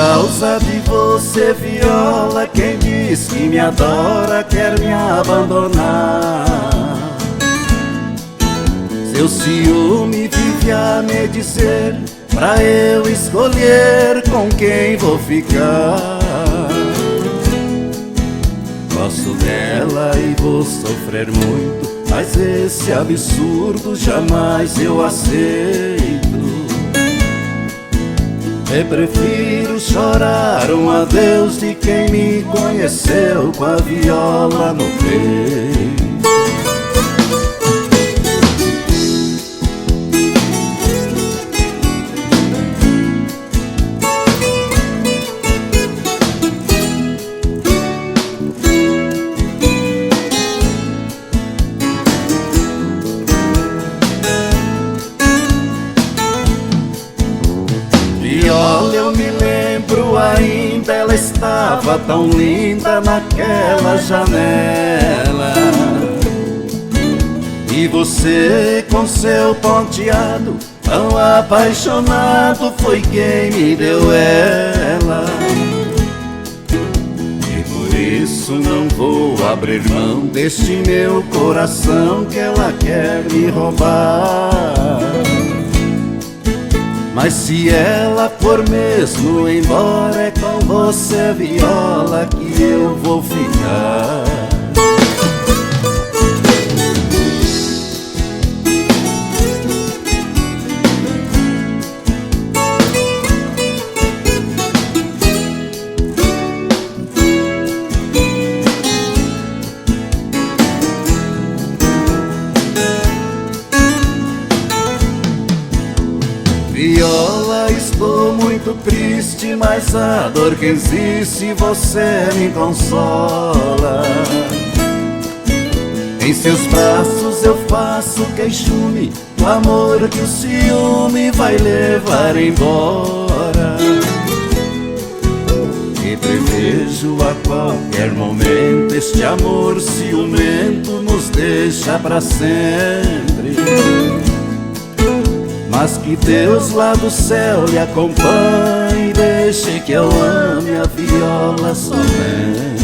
causa de você, viola, quem diz que me adora quer me abandonar. Seu ciúme vive a me dizer pra eu escolher com quem vou ficar. Gosto dela e vou sofrer muito, mas esse absurdo jamais eu aceito. Eu prefiro chorar um adeus de quem me conheceu com a viola no peito. Viola, eu me lembro ainda, ela estava tão linda naquela janela. E você com seu ponteado, tão apaixonado, foi quem me deu ela. E por isso não vou abrir mão deste meu coração que ela quer me roubar. Mas se ela for mesmo embora, é com você, viola, que eu vou ficar. Viola, estou muito triste, mas a dor que existe você me consola. Em seus braços eu faço queixume, o amor que o ciúme vai levar embora. E prevejo a qualquer momento este amor ciumento nos deixa pra sempre. Mas que Deus lá do céu lhe acompanhe, deixe que eu ame a viola somente.